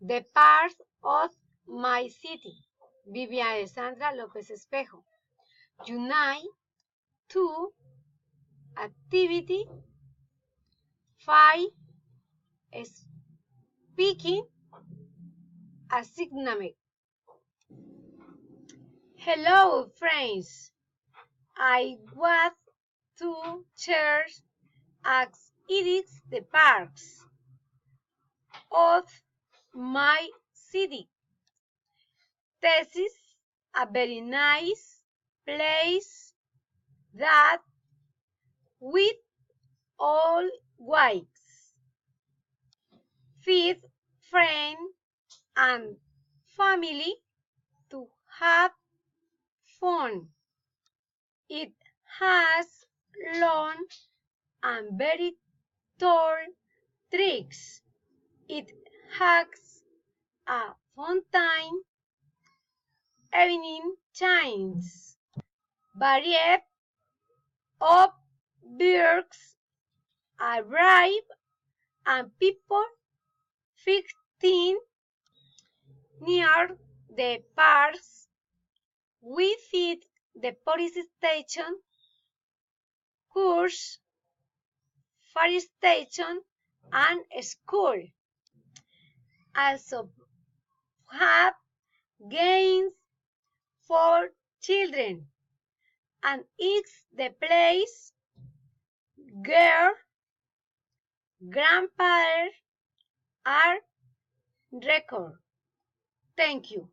The parts of my city. Vivian Alessandra López Espejo. Unite to activity 5 speaking assignment. Hello friends. I want to share as it is the parks of my city. This is a very nice place that with all whites feed friends and family to have fun. It has long and very tall trees. It has a fountain, evening chimes, variety of birds arrive and people fixing near the parks. We visit the police station, church, fire station, and school. Also have games for children, and it's the place where grandparents are record. Thank you.